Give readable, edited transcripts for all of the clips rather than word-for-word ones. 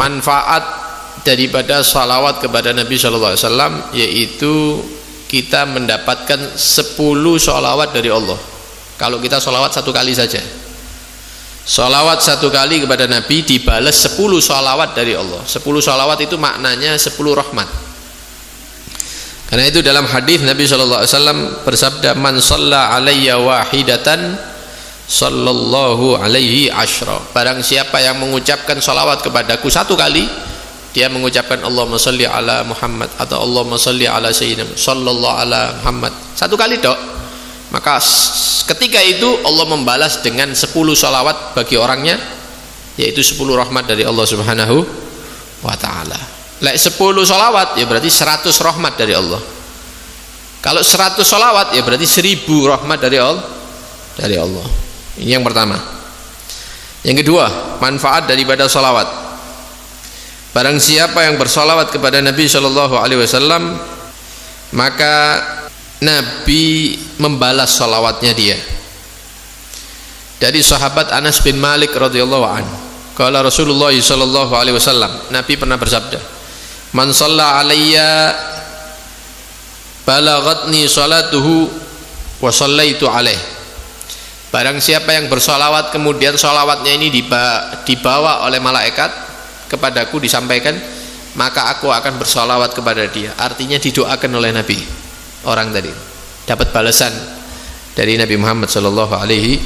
manfaat daripada salawat kepada Nabi Shallallahu Alaihi Wasallam yaitu kita mendapatkan 10 salawat dari Allah. Kalau kita salawat satu kali saja, salawat satu kali kepada Nabi dibalas 10 salawat dari Allah. 10 salawat itu maknanya 10 rahmat. Karena itu dalam hadis Nabi Shallallahu Alaihi Wasallam bersabda, man shalla alayya wahidatan sallallahu alaihi asyra. Barang siapa yang mengucapkan salawat kepadaku satu kali, dia mengucapkan Allahumma shalli ala Muhammad atau Allahumma shalli ala sayyidina sallallahu ala Muhammad satu kali dok, maka ketika itu Allah membalas dengan 10 salawat bagi orangnya, yaitu 10 rahmat dari Allah Subhanahu wa ta'ala. Lek 10 salawat ya berarti 100 rahmat dari Allah. Kalau 100 salawat ya berarti 1000 rahmat dari Allah. Ini yang pertama. Yang kedua, manfaat daripada salawat. Barang siapa yang bersalawat kepada Nabi Shallallahu Alaihi Wasallam, maka Nabi membalas salawatnya dia. Dari sahabat Anas bin Malik radhiyallahu anhu, kala Rasulullah Shallallahu Alaihi Wasallam, Nabi pernah bersabda, man shalla alayya balaghatni salatuhu wa shallaitu alaih. Barang siapa yang bersolawat kemudian solawatnya ini dibawa oleh malaikat kepadaku, disampaikan, maka aku akan bersolawat kepada dia. Artinya didoakan oleh Nabi, orang tadi dapat balasan dari Nabi Muhammad sallallahu alaihi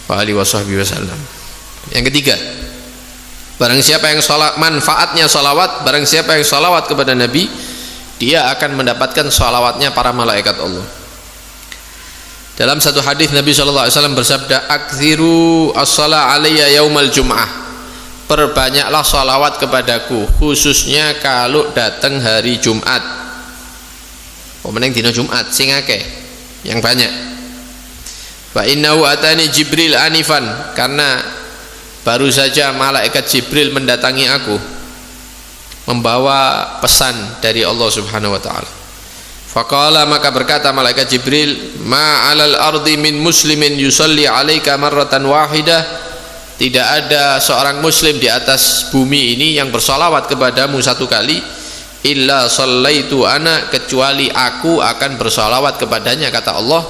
wasallam. Yang ketiga, barang siapa yang manfaatnya solawat, barang siapa yang solawat kepada Nabi, dia akan mendapatkan solawatnya para malaikat Allah. Dalam satu hadis Nabi Shallallahu Alaihi Wasallam bersabda, aktsiru as-salah alayya yaumal jum'ah, perbanyaklah salawat kepadaku khususnya kalau datang hari Jumat. Pemenang dina Jumat sing akeh, yang banyak. Fa innahu atani Jibril anifan, karena baru saja malaikat Jibril mendatangi aku membawa pesan dari Allah Subhanahu wa taala. Faqala, maka berkata malaikat Jibril, ma 'alal ardi min muslimin yusalli 'alaika marratan wahidah, tidak ada seorang muslim di atas bumi ini yang bersalawat kepadamu satu kali, illa shallaitu ana, kecuali aku akan bersalawat kepadanya, kata Allah,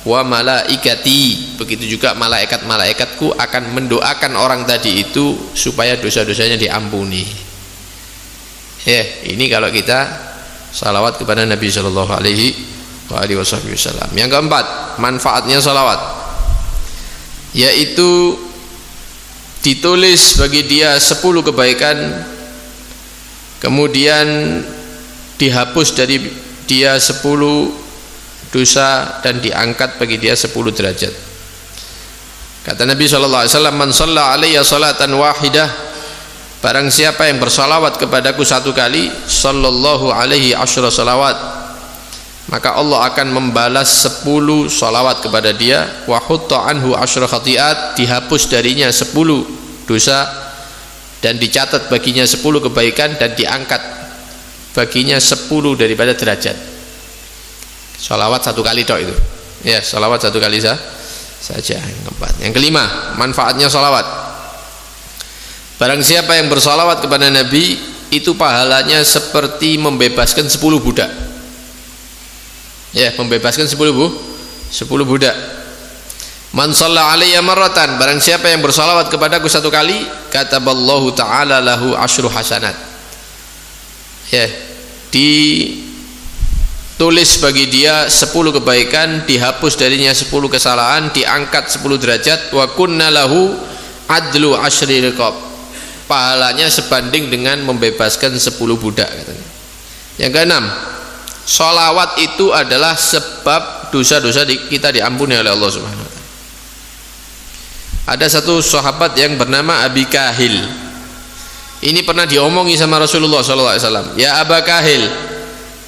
wa malaikati, begitu juga malaikat-malaikatku akan mendoakan orang tadi itu supaya dosa-dosanya diampuni. Ya, ini kalau kita salawat kepada Nabi Shallallahu Alaihi Wasallam. Yang keempat, manfaatnya salawat, yaitu ditulis bagi dia 10 kebaikan, kemudian dihapus dari dia 10 dosa dan diangkat bagi dia 10 derajat. Kata Nabi Shallallahu Alaihi Wasallam, man shalla alayya salatan wahidah, barang siapa yang bersalawat kepadaku satu kali, sallallahu alaihi asyra salawat, maka Allah akan membalas 10 salawat kepada dia, wa hutta anhu asyra khati'at, dihapus darinya 10 dosa dan dicatat baginya 10 kebaikan dan diangkat baginya 10 daripada derajat. Salawat satu kali tok itu. Ya, salawat satu kali saja. Yang keempat. Yang kelima, manfaatnya salawat. Barang siapa yang bersalawat kepada Nabi, itu pahalanya seperti membebaskan 10 budak. Ya, membebaskan 10 budak. Man shalla alayya marratan, barang siapa yang bersalawat kepadaku satu kali, kataballahu ta'ala lahu asyru hasanat. Ya, ditulis bagi dia 10 kebaikan, dihapus darinya 10 kesalahan, diangkat 10 derajat, wa kunna lahu adlu asyri riqab, pahalanya sebanding dengan membebaskan 10 budak, katanya. Yang keenam, sholawat itu adalah sebab dosa-dosa kita diampuni oleh Allah Subhanahu wa ta'ala. Ada satu sahabat yang bernama Abi Kahil. Ini pernah diomongi sama Rasulullah SAW, ya Aba Kahil,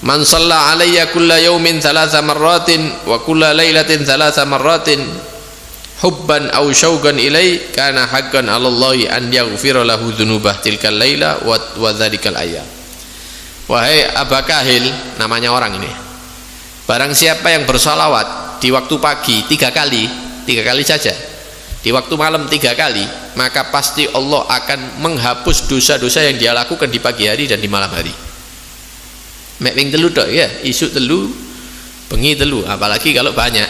man shalla alayya kulla yawmin 3 marratin wa kulla lailatin 3 marratin hubban aw syauqan ilai, kana haqqan 'alallahi an yaghfira lahu dzunubah tilkal laila wa dzalikal ayyam. Wahai Aba Kahil, namanya orang ini, barang siapa yang bersalawat di waktu pagi 3 kali saja, di waktu malam 3 kali, maka pasti Allah akan menghapus dosa-dosa yang dia lakukan di pagi hari dan di malam hari. Mek ping telu tok ya, isuk telu, bengi telu, apalagi kalau banyak.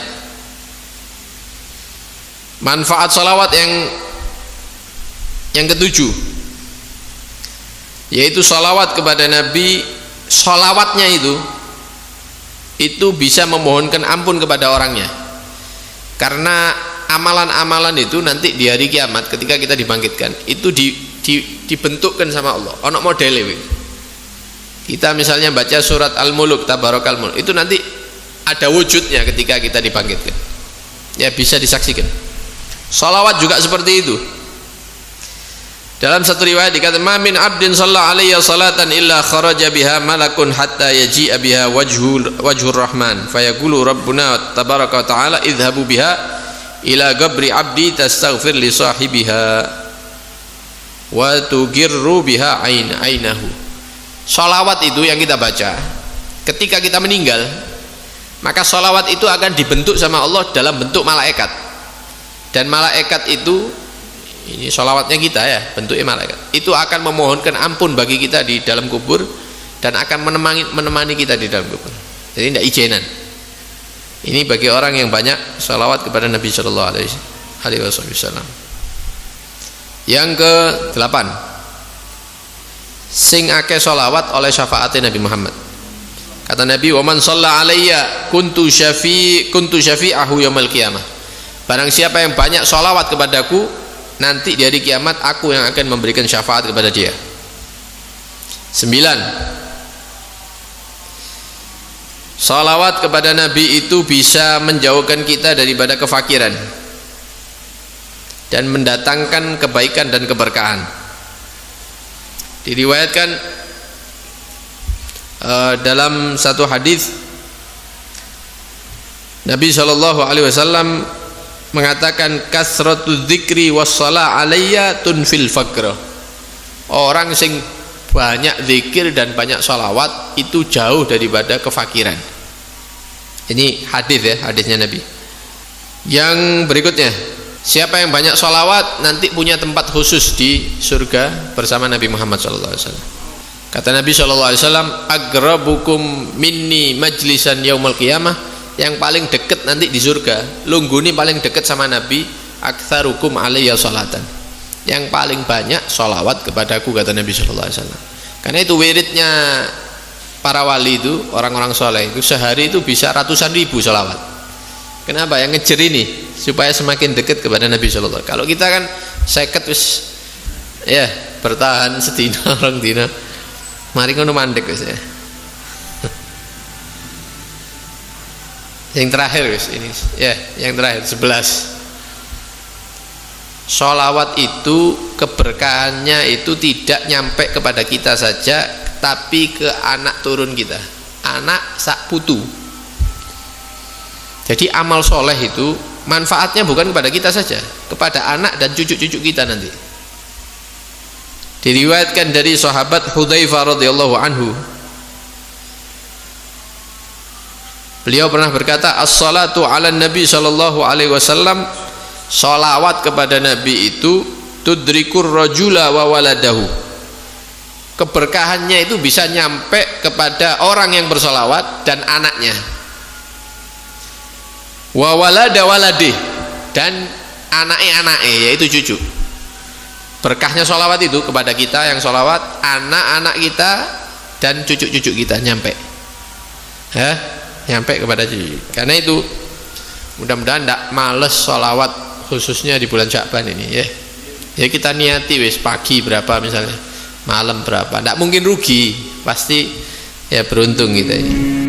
Manfaat salawat yang ketujuh, yaitu salawat kepada Nabi. Salawatnya itu bisa memohonkan ampun kepada orangnya, karena amalan-amalan itu nanti di hari kiamat ketika kita dibangkitkan itu dibentukkan sama Allah. Ono modele kita misalnya baca surat Al-Muluk, Tabarakal Mulk, itu nanti ada wujudnya ketika kita dibangkitkan, ya bisa disaksikan. Salawat juga seperti itu. Dalam satu riwayat dikatakan, "Ma min 'abdin shalla 'alayya salatan illa kharaja biha malakun hatta yaji'a biha wajhur rahman fayaqulu rabbuna tabaraka wa ta'ala idhabu biha ila gabri 'abdi tastaghfir li sahibiha wa tugirru biha ainahu." Salawat itu yang kita baca ketika kita meninggal, maka salawat itu akan dibentuk sama Allah dalam bentuk malaikat, dan malaikat itu, ini salawatnya kita ya, bentuknya malaikat itu akan memohonkan ampun bagi kita di dalam kubur dan akan menemani kita di dalam kubur. Jadi tidak ijenan. Ini bagi orang yang banyak salawat kepada Nabi Shallallahu Alaihi Wasallam. Yang ke-8, sing akeh salawat oleh syafaatnya Nabi Muhammad. Kata Nabi, "Wa man shalla alayya kuntu syafi'ahu yaumil qiyamah." Barang siapa yang banyak salawat kepadaku, nanti di hari kiamat aku yang akan memberikan syafaat kepada dia. 9, salawat kepada Nabi itu bisa menjauhkan kita daripada kefakiran dan mendatangkan kebaikan dan keberkahan. Diriwayatkan dalam satu hadis Nabi SAW mengatakan, "Kasratu dzikri wassala alayya tunfil faqr." Orang sing banyak zikir dan banyak salawat itu jauh daripada kefakiran. Ini hadis ya, hadisnya Nabi. Yang berikutnya, siapa yang banyak salawat nanti punya tempat khusus di surga bersama Nabi Muhammad SAW. Kata Nabi SAW, "Agrabukum minni majlisan yaumul qiyamah." Yang paling dekat nanti di surga, lungguni paling dekat sama Nabi, "Aktsarukum alayya salatan." Yang paling banyak salawat kepadaku, kata Nabi SAW. Karena itu wiridnya para wali itu, orang-orang soleh itu sehari itu bisa ratusan ribu salawat. Kenapa? Yang ngejar ini supaya semakin dekat kepada Nabi SAW. Kalau kita kan seket wis ya bertahan sedina orang dina, mari ngono mandek wis ya. Yang terakhir wis ini ya, yang terakhir 11. Sholawat itu keberkahannya itu tidak nyampe kepada kita saja, tapi ke anak turun kita, anak sak putu. Jadi amal soleh itu manfaatnya bukan kepada kita saja, kepada anak dan cucu-cucu kita nanti. Diriwayatkan dari sahabat Hudzaifah radhiyallahu anhu, beliau pernah berkata, "As-salatu 'alan Nabi sallallahu alaihi wasallam," salawat kepada Nabi itu tudrikur rajula wa waladahu. Keberkahannya itu bisa nyampe kepada orang yang bersalawat dan anaknya. Wa walada waladih, dan anake-anake yaitu cucu. Berkahnya salawat itu kepada kita yang salawat, anak-anak kita dan cucu-cucu kita nyampe. Nyampe kepada cucu. Karena itu mudah-mudahan tidak males salawat, khususnya di bulan Sya'ban ini ya. Ya kita niati wis pagi berapa misalnya, malam berapa, tidak mungkin rugi, pasti ya beruntung kita ini.